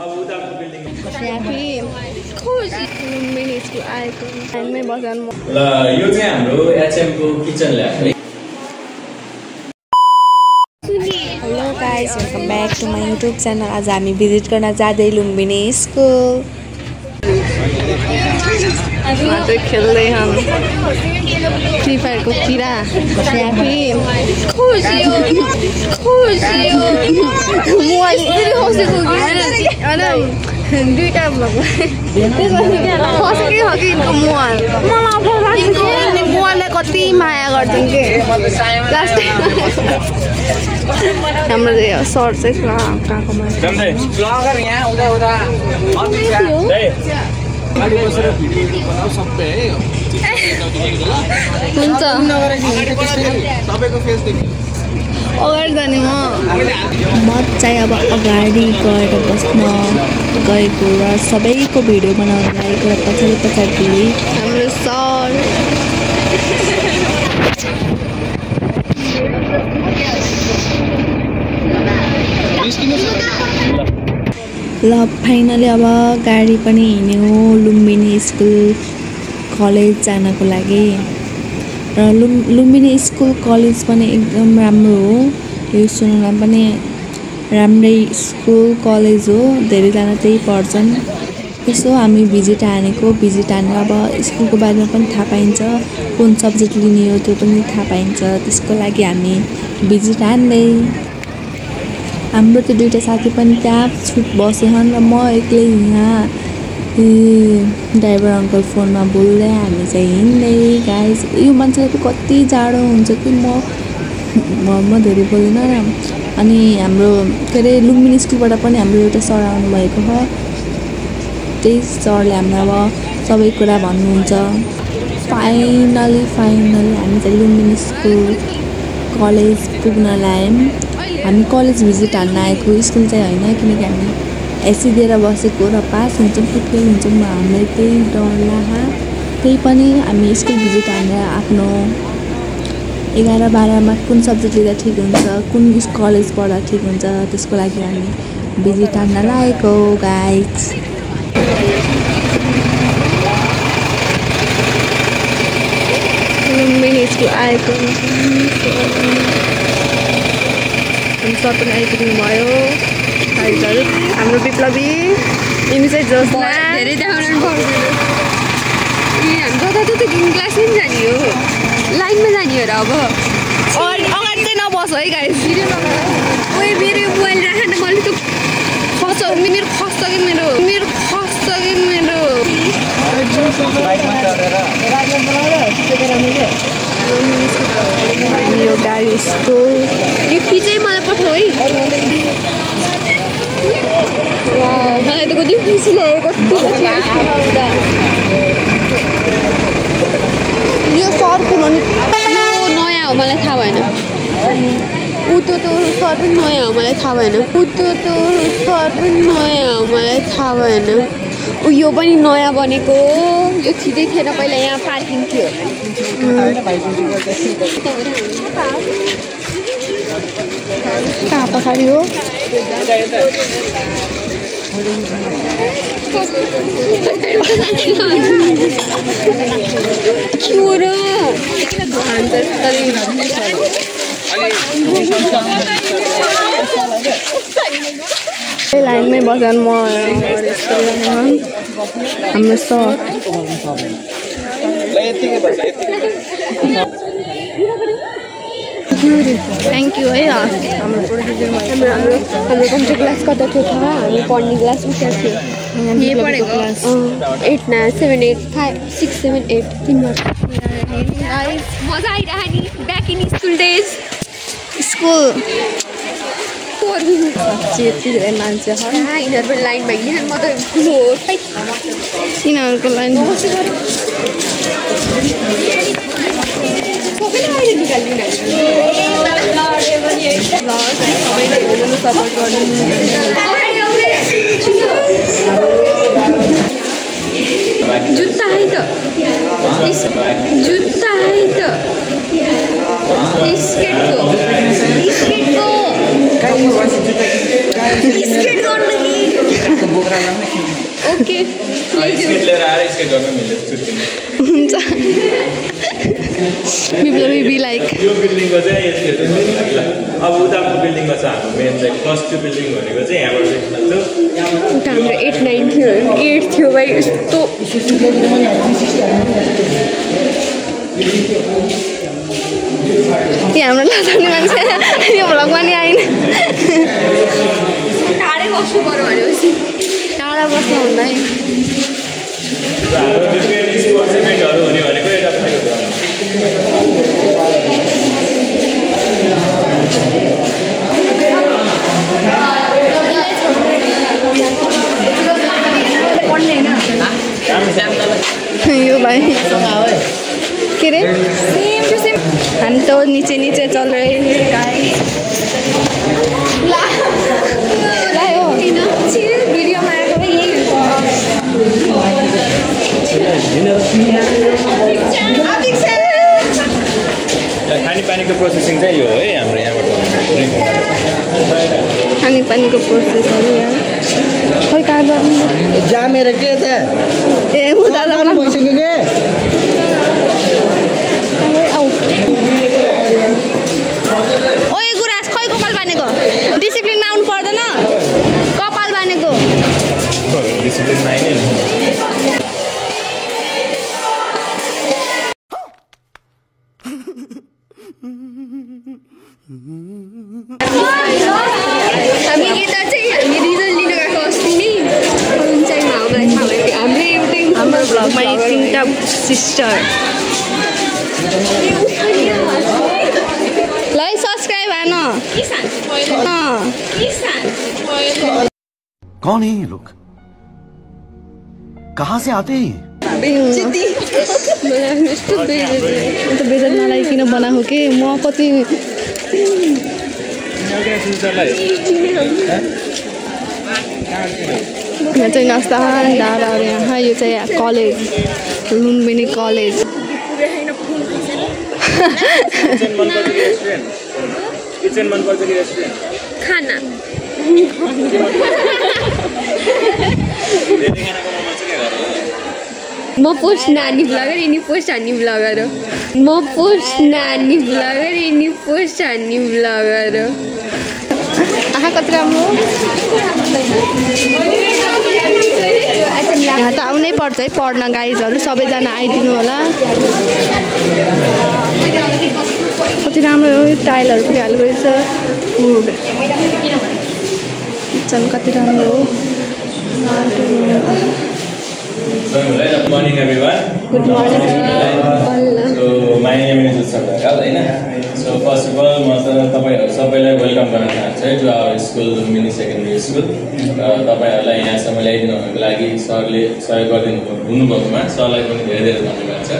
ल यो चाहिँ हाम्रो एचएम को किचन ल्याब है। Hello guys, welcome back to my YouTube channel. आज हामी भिजिट गर्न जाँदै लुम्बिनी स्कुल। खेल्दै हम फ्री फायर को किरा दुईटा मोबाइलले कति माया गर्छन् के हाम्रो सर चाहिँ कहाँको हुन्छ अगाडि जाने म चाहिँ अब अगाडि गएर बस्न गएको र सबैको भिडियो बनाउन लागेको र पछाडि हाम्रो सर ल फाइनली अब गाडी पनि हिँड्यो लुम्बिनी स्कुल कलेज जानको लागि। र लुम्बिनी स्कुल कलेज पनि एकदम राम्रो हो। यो सुन्नुमा पनि राम्रै स्कुल कलेज हो। धेरैजना त्यही पढ्छन्। यसो हामी भिजिट हानेको अब स्कुलको बारेमा पनि थाहा पाइन्छ, कुन सब्जेक्ट लिने हो त्यो पनि थाहा पाइन्छ। त्यसको लागि हामी भिजिट हान्दै हाम्रो त्यो दुईटा साथी पनि त्यहाँ छुट बसेछन् र म एक्लै यहाँ ड्राइभर अङ्कल फोनमा बोल्दै हामी चाहिँ हिँड्दै। गाइस यो मान्छेलाई त कति जाडो हुन्छ कि म धेरै बोल्दिनँ र। अनि हाम्रो के अरे लुम्बिनी स्कुलबाट पनि हाम्रो एउटा सर आउनुभएको छ। त्यही सरले हामीलाई अब सबै कुरा भन्नुहुन्छ। फाइनली हामी चाहिँ लुम्बिनी स्कुल कलेज पुग्न लाग्यौँ। हामी कलेज भिजिट हान्न आएको, स्कुल चाहिँ होइन, किनकि हामी एसी दिएर बसेको र पास हुन्छौँ कि फेल हुन्छौँ हामीलाई त्यही डर लाग्यो। त्यही पनि हामी स्कुल भिजिट हानेर आफ्नो 11-12मा कुन सब्जेक्ट लिँदा ठिक हुन्छ, कुन कलेज पढ्दा ठिक हुन्छ, त्यसको लागि हामी भिजिट हान्न लागेको गाइस। लुम्बिनी स्कुल आएको सर पनि आइपुग्नु भयो। हाम्रो विप्लवी यिनी चाहिँ जोस्ना धेरै देखाउनु पर्दैन। हामी जताततै क्लासमै जाने हो, लाइनमा जाने हो र। अब अगाडि चाहिँ नबस है गाइस। ओइ मेरो मोबाइल राखेन मैले त खस्छ कि मेरो यो गाडी स्कुल यो चाहिँ मलाई पठाऊ है। मलाई त कति खुसी लाग्यो, यो सरको नयाँ हो मलाई थाहा भएन। उतो सर पनि नयाँ हो मलाई थाहा भएन। यो पनि नयाँ बनेको। यो छिटै थिएन, पहिला यहाँ पार्किङ थियो। कहाँ पछाडि हो लाइनमै बस्छन्। म हाम्रो सर थ्याङ्क यू है। हाम्रो प्रोड्युसर हाम्रो कम्प्युटर क्लास कता थियो थाहा? हामी पढ्ने क्लास उता थियो। यही पढेको क्लास 8 न 7 8 5 6 7 8 3 मजा आइरह्यो नि। Back in school days school यति धेरै मान्छे छ। यिनीहरू पनि लाइनमा हिँड्छन्। म त ठुलो यिनीहरूको लाइन सपोर्ट गर्नु। जुत्ता है त स्केट गर्नु ओके स्केट लिएर आएर स्केट गर्न मिल्छ छुट्टिने हुन्छ विप्लवी बी लाइक यो बिल्डिङको चाहिँ यस्तो अब उताको बिल्डिङमा छ हाम्रो मेन चाहिँ फर्स्ट त्यो बिल्डिङ भनेको चाहिँ यहाँबाट देख्न सक्छौँ उता हाम्रो 8 9 थियो 8 थियो भाइ यस्तो हाम्रो नजाने मान्छे यो भ्लगमा नि आइन टाढै बस्नु पर्यो भनेपछि टाढा बस्नु हुँदैन हाम्रो डिफ्रेन्ट स्पोर्ट्स इभेन्टहरू हुने भनेको यता पछाडि यो भाइ के रे हामी त नीचे नीचे चल रहे भिडियोमा आएको यही खानेपानीको प्रोसेसिङ चाहिँ यो है हाम्रो यहाँबाट खानेपानीको प्रोसेसहरू यहाँ खै कहाँ जामेर के छ ए उता भइसक्यो के ओए गुराँस खै कपाल बानेको डिसिप्लिनमा आउनु पर्दैन कपाल बानेको डिसिप्लिनमा आइने हामी यता चाहिँ हामी रिजल्ट लिन गएको अस्ति नै पञ्चायतमा हामीलाई थाहा भयो हामीले एउटै हाम्रो भ्लगमा तिनवटा सिस्टर ल सब्सक्राइब हान कौन है ये लोग कहाँ से आते हैं बेजत नलाइकन बनाएको के म कति यहाँ चाहिँ नास्ता डाँडाहरू यहाँ यो चाहिँ कलेज लुम्बिनी कलेज किचन मन पर्छ कि रेस्टुरेन्ट खाना म पोस्ट नानी ब्लगर यिनी पोस्ट हान्ने ब्लगर हो म पोस्ट नानी ब्लगर यिनी पोस्ट हान्ने ब्लगर हो आँखा कति राम्रो यहाँ त आउनै पर्छ है पढ्न गाइजहरू सबैजना आइदिनु होला कति राम्रो हो टाइलहरू पनि हाल्नु रहेछ फुड किचन कति राम्रो हो Good morning, everyone. Good morning. So, my name is Utsav Dhakal, होइन? So, first of all, म तपाईहरु सबैलाई वेलकम गर्न चाहन्छु to our school, Lumbini Secondary School. तपाईहरुलाई यहाँसम्म ल्याइदिनुको लागि सरले सहयोग गरिदिनु हुनुभएकोमा सरलाई पनि धेरै धेरै धन्यवाद छ।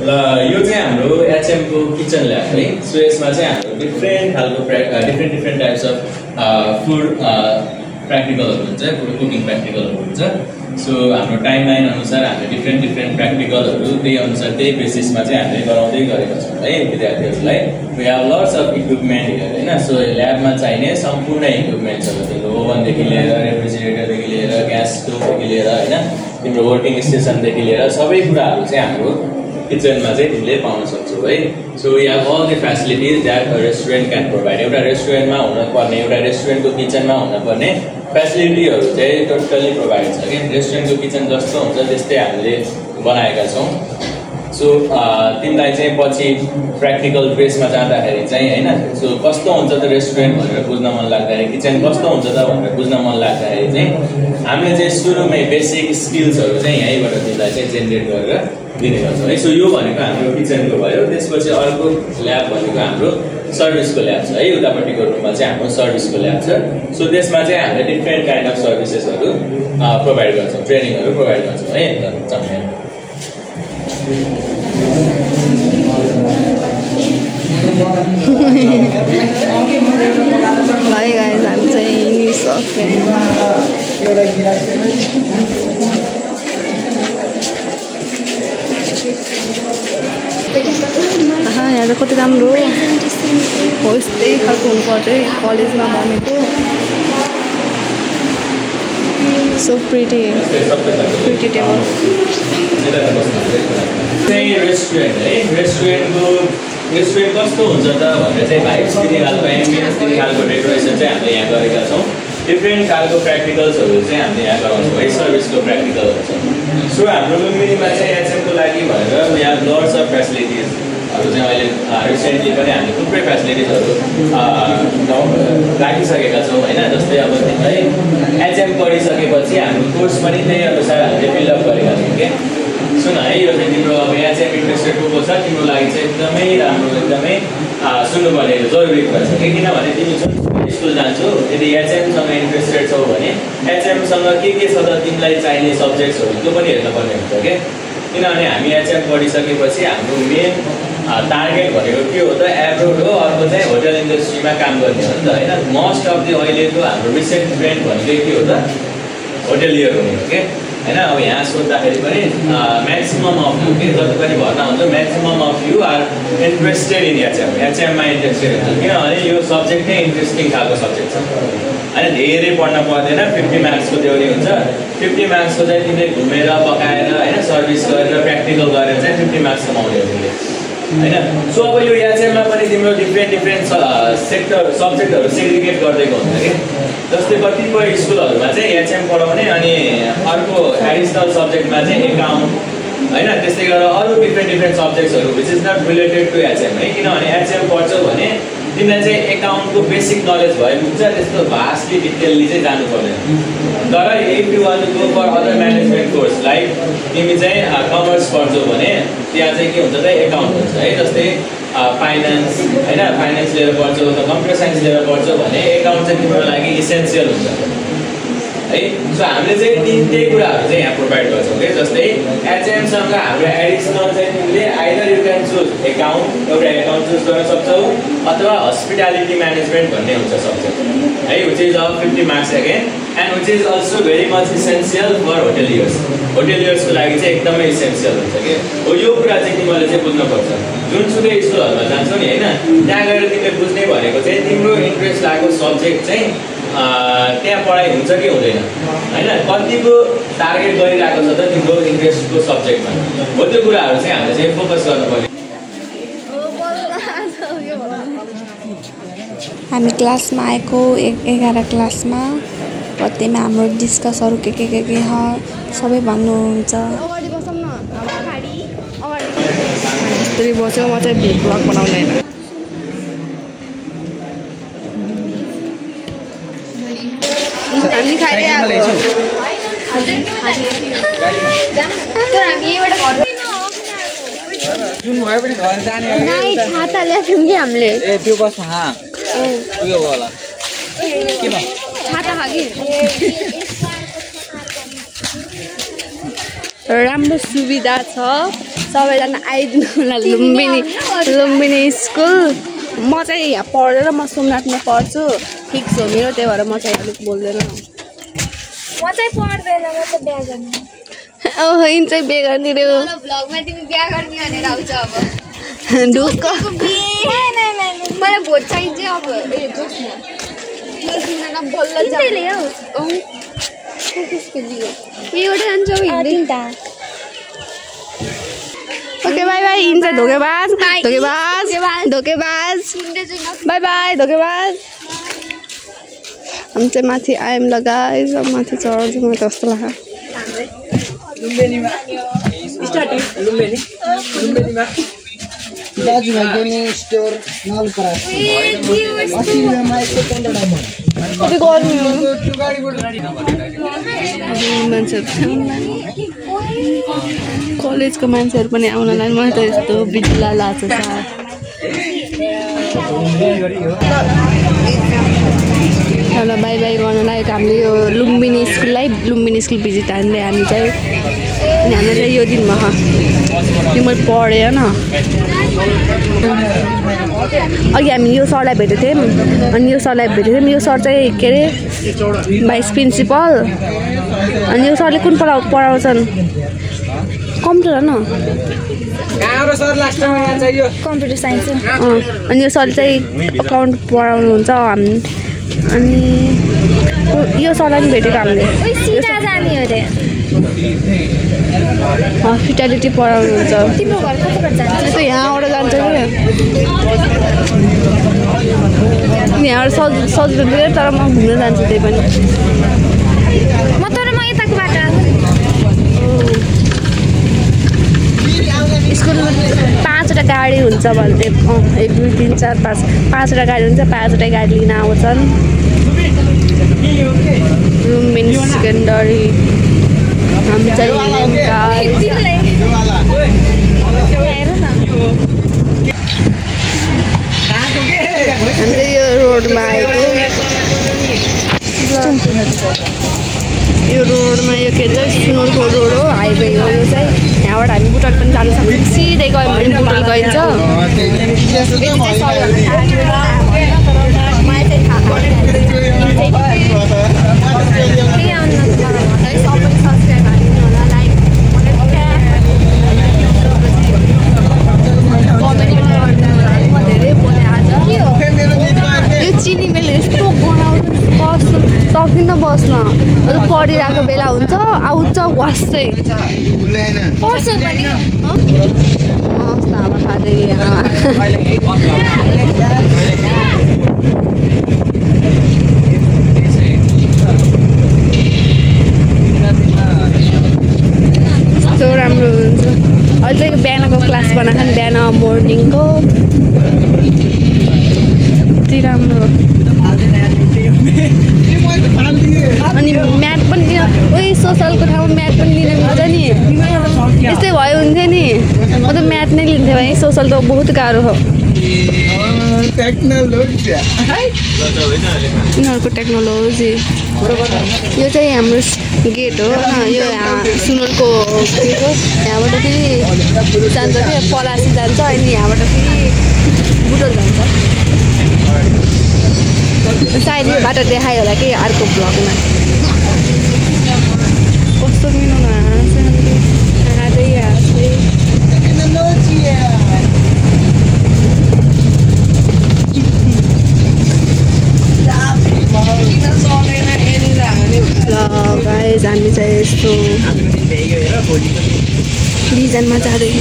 ल यो चाहिँ हाम्रो एचएम को किचन ल्याब है। सो यसमा चाहिँ हाम्रो डिफरेन्ट खालको डिफरेन्ट टाइप्स अफ फुड प्र्याक्टिकलहरु हुन्छ, कुकिङ प्र्याक्टिकलहरु हुन्छ। सो हाम्रो टाइमलाइन अनुसार हामीले डिफरेन्ट प्र्याक्टिकलहरु त्यही अनुसार त्यही बेसिसमा चाहिँ हामीले गराउँदै गरेका छौँ है विद्यार्थीहरूलाई। We have lots of equipment here हैन। सो ल्याबमा चाहिने सम्पूर्ण इक्विपमेन्ट्सहरु त्यो ओभनदेखि लिएर रेफ्रिजरेटरदेखि लिएर ग्यास स्टोभदेखि लिएर हैन तिम्रो वर्किङ स्टेसनदेखि लिएर सबै कुराहरु चाहिँ हाम्रो किचनमा चाहिँ तिमीले पाउन सक्छौ है। So we have all the facilities that a restaurant can provide. एउटा रेस्टुरेन्टमा हुनुपर्ने एउटा रेस्टुरेन्टको किचनमा हुनुपर्ने फेसिलिटीहरु चाहिँ टोटल्ली प्रोभाइड छ के। रेस्टुरेन्टको किचन जस्तो हुन्छ त्यस्तै हामीले बनाएका छौँ। सो तिमीलाई चाहिँ पछि प्र्याक्टिकल बेसमा जाँदाखेरि चाहिँ हैन सो कस्तो हुन्छ त रेस्टुरेन्ट भनेर बुझ्न मन लाग्दाखेरि किचन कस्तो हुन्छ त भनेर बुझ्न मन लाग्दाखेरि चाहिँ हामीले चाहिँ सुरुमै बेसिक स्किल्सहरु चाहिँ यहीँबाट तिमीलाई चाहिँ जेनेरेट गरेर दिने गर्छौँ है। सो यो भनेको हाम्रो किचनको भयो। त्यसपछि अर्को ल्याब भनेको हाम्रो सर्भिसको ल्याब छ है। उतापट्टिको रुममा चाहिँ हाम्रो सर्भिसको ल्याब छ। सो त्यसमा चाहिँ हामीले डिफरेन्ट काइन्ड अफ सर्भिसेसहरु प्रोभाइड गर्छौँ, ट्रेनिङहरु प्रोभाइड गर्छौँ है। भाइ गाइस हामी चाहिँ निसक्यो यहाँ त कति राम्रो हो यस्तै खालको हुनुपर्छ है कलेजमा भनेको So pretty. Pretty table. चाहिँ रेस्टुरेन्ट है रेस्टुरेन्ट कस्तो हुन्छ त भनेर चाहिँ भाइब्स दिने खालको एम्बियन्स दिने खालको डेकोरेसन चाहिँ हामीले यहाँ गरेका छौँ डिफ्रेन्ट खालको प्र्याक्टिकल्सहरू चाहिँ हामीले यहाँ गराउँछौँ है सर्भिसको प्र्याक्टिकलहरू छ सो हाम्रो लुम्बिनीमा चाहिँ एचएमको लागि भनेर यहाँ लट्स अफ फेसिलिटिजहरू चाहिँ अहिले रिसेन्टली पनि हामीले थुप्रै फेसिलिटिजहरू राखिसकेका छौँ होइन जस्तै अब तिमीलाई एचएम पढिसकेपछि हाम्रो कोर्स पनि त्यही अनुसार हामीले बिल्डअप गरेका छौँ क्या सुन है यो चाहिँ तिम्रो अब एचएम इन्ट्रेस्टेड को छ तिम्रो लागि चाहिँ एकदमै राम्रो एकदमै सुन्नुपर्ने जरुरी कुरा छ किनभने तिमी जुन स्कुल जान्छौ यदि एचएमसँग इन्ट्रेस्टेड छौ भने एचएमसँग के छ त तिमीलाई चाहिने सब्जेक्ट्सहरू त्यो पनि हेर्नुपर्ने हुन्छ क्या किनभने हामी एचएम पढिसकेपछि हाम्रो मेन टार्गेट भनेको के हो त एब्रोड हो अर्को चाहिँ होटल इन्डस्ट्रीमा काम गर्ने हो नि त होइन मोस्ट अफ दि अहिलेको हाम्रो रिसेन्ट ट्रेन्ड भनेको के हो त होटेलियर हुने हो क्या होइन अब यहाँ सोद्धाखेरि पनि म्याक्सिमम अफ यु के जति पनि भर्ना हुन्छ maximum of you are interested in एचएममा इन्ट्रेस्टेड हुन्छ किनभने यो सब्जेक्ट नै इन्ट्रेस्टिङ खालको सब्जेक्ट छ होइन धेरै पढ्न पर्दैन 50 मार्क्सको थ्योरी हुन्छ 50 मार्क्सको चाहिँ तिमीले घुमेर पकाएर होइन सर्भिस गरेर प्र्याक्टिकल गरेर चाहिँ 50 मार्क्स कमाउने हो तिमीले होइन सो अब यो एचएममा पनि तिम्रो डिफ्रेन्ट सेक्टर सब्जेक्टहरू सेग्रिगेट गरिदिएको हुन्छ कि जस्तै कतिपय स्कुलहरूमा चाहिँ एचएम पढाउने अनि अर्को एडिसनल सब्जेक्टमा चाहिँ एकाउन्ट होइन त्यस्तै गरेर अरू डिफ्रेन्ट सब्जेक्ट्सहरू which is not related to HM है किनभने एचएम पढ्छौ भने तिमीलाई चाहिँ एकाउन्टको बेसिक नलेज भए हुन्छ त्यस्तो भास्टली डिटेलली चाहिँ जानु पर्दैन तर if you want to go for other management course like तिमी चाहिँ कमर्स पढ्छौ भने त्यहाँ चाहिँ के हुन्छ त एकाउन्ट हुन्छ है जस्तै फाइनेन्स होइन फाइनेन्स लिएर पढ्छौ त कम्प्युटर साइन्स लिएर पढ्छौ भने एकाउन्ट चाहिँ तिम्रो लागि इसेन्सियल हुन्छ है सो हामीले चाहिँ त्यही कुराहरू चाहिँ यहाँ प्रोभाइड गर्छौँ कि जस्तै एचएमसँग हाम्रो एडिसनल चाहिँ तिमीले either you can choose account एउटा एकाउन्ट चुज गर्न सक्छौ अथवा हस्पिटालिटी म्यानेजमेन्ट भन्ने हुन्छ सब्जेक्ट है which is of 50 marks again and which is also very much essential for होटेलियर्सको लागि चाहिँ एकदमै इसेन्सियल हुन्छ कि हो यो कुरा चाहिँ तिमीले चाहिँ बुझ्नुपर्छ जुनसुकै स्कुलहरूमा जान्छौ नि होइन त्यहाँ गएर तिमीले बुझ्ने भनेको चाहिँ तिम्रो इन्ट्रेस्ट लागेको सब्जेक्ट चाहिँ त्यहाँ पढाइ हुन्छ कि हुँदैन होइन कतिको टार्गेट गरिरहेको छ त तिम्रो इन्ट्रेस्टको सब्जेक्टमा हो त्यो कुराहरू चाहिँ हामीले चाहिँ फोकस गर्नुपर्ने हामी क्लासमा आएको 11 क्लासमा त्यहीमा हाम्रो डिस्कसहरू के सबै भन्नुहुन्छ यस्तरी बस्यो म चाहिँ भ्लग बनाउँदैन हामी खाइरहेको छाता ल्याएको थियौँ कि हामीले ए त्यो बसमा उयो होला के भयो छाता खा कि राम्रो सुविधा छ सबैजना आइदिनु लुम्बिनी स्कुल म चाहिँ यहाँ पढेर म सोमनाथमा पढ्छु ठिक छ मेरो त्यही भएर म चाहिँ अलिक बोल्दैन म चाहिँ पढ्दैन म चाहिँ बिहा गर्ने ओहो यिन चाहिँ बिहा गर्ने रे भ्लगमा तिमी बिहा गर्ने भनेर आउँछ अब ढुक्क मलाई भोट चाहिन्छ अब ए जोक्न बल्ल एउटा जान्छौ ओके बाई बाई हिँड्छ धोकेबाज बाई बाई धोकेबाज हम चाहिँ माथि आयौँ ल गाइस अब माथि चढ्छु म कस्तो लाग्छ लुम्बिनीमा दाजुभाइ गर्ने स्टोर नलपरा 80 रुपैयाँमा यसको 15 डायमन्ड कलेजको मान्छेहरू पनि आउनलाई म त यस्तो बिजुला लाग्छ ल बाई बाई गर्न लागेको हामीले यो लुम्बिनी स्कुल भिजिट हान्दै हामी चाहिँ अनि हाम्रो चाहिँ यो दिनमा यो मैले पढेँ होइन अघि हामी यो सरलाई भेटेको थियौँ अनि यो सरलाई भेटेको थियौँ यो सर चाहिँ के अरे भाइस प्रिन्सिपल अनि यो सरले कुन पढाउँछन् कम्प्युटर होइन कम्प्युटर साइन्स अनि यो सरले चाहिँ अकाउन्ट पढाउनुहुन्छ अनि यो सडन भेटेको हामीले ओइ सिधा जाने हो रे हस्पिटालिटी पढाउनुहुन्छ तिम्रो घर कताबाट जान्छ त यहाँबाट जान्छ कि यहाँबाट सजिलो दिएर तर म घुम्न जान्छु त्यही पनि म यताको बाटो स्कुलमा 5वटा गाडी हुन्छ भन्थे 1 2 3 4 5 5वटा गाडी हुन्छ 5वटा गाडी लिन आउँछन् मिनी सेकेन्डरी हामी चाहिँ हामीले यो रोडमा आएको यो रोडमा यो के भन्छ सुनोलको रोड हो हाइवे हो यो चाहिँ यहाँबाट हामी बुटल पनि जानु सक्छौँ सिधै गयो भने बुटल गइन्छ यो चिनी बेला यस्तो बनाउँछ सकिन्न बस्न पढिरहेको बेला हुन्छ आउँछ वास्तै पर्छ पनि हावा खाँदै यस्तो राम्रो हुन्छ अहिले चाहिँ बिहानको क्लास बनाएको नि बिहान मर्निङको यति राम्रो अनि म्याथ पनि दिन उही सोसलको ठाउँमा म्याथ पनि दिन मिल्छ नि यस्तै भयो हुन्थ्यो नि म त म्याथ नै लिन्थेँ भने सोसल त बहुत गाह्रो हो यिनीहरूको टेक्नोलोजी यो चाहिँ हाम्रो गेट हो यो सुनोलको गेट हो यहाँबाट फेरि जान्छ कि पलासी जान्छ अनि यहाँबाट फेरि बुटोल जान्छ सायद यो बाटो देखायो होला कि अर्को ब्लगमा कस्तो मिलाउनु हाँस्दै गाइस हामी चाहिँ यस्तो डिजाइनमा जाँदै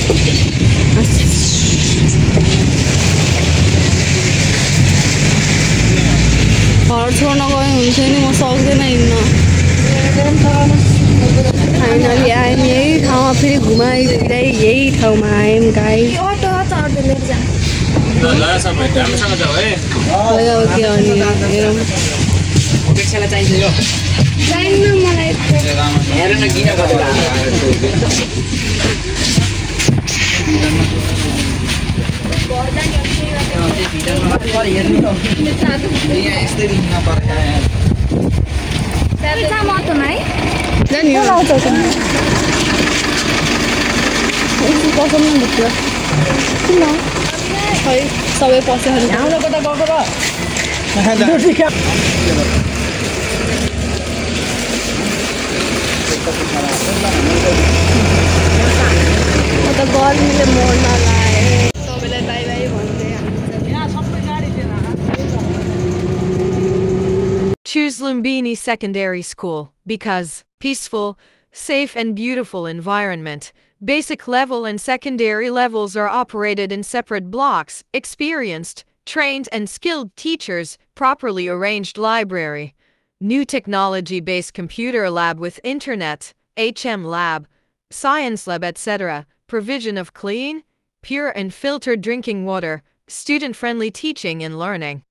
घर छोड्न गयो हुन्थ्यो नि म सक्दैन हिँड्न फाइनली आयौँ यही ठाउँमा फेरि घुमाइफिराइ यही ठाउँमा आयौँ गाइस के अनि हेरौँ सबै पस्यो त गर्मीले मर्न लाग्यो सबैलाई बाई बाई भन्दै Choose Lumbini Secondary School because peaceful, safe and beautiful environment. Basic level and secondary levels are operated in separate blocks, experienced, trained and skilled teachers, properly arranged library, new technology-based computer lab with internet, HM lab, science lab etc., provision of clean, pure and filtered drinking water, student-friendly teaching and learning.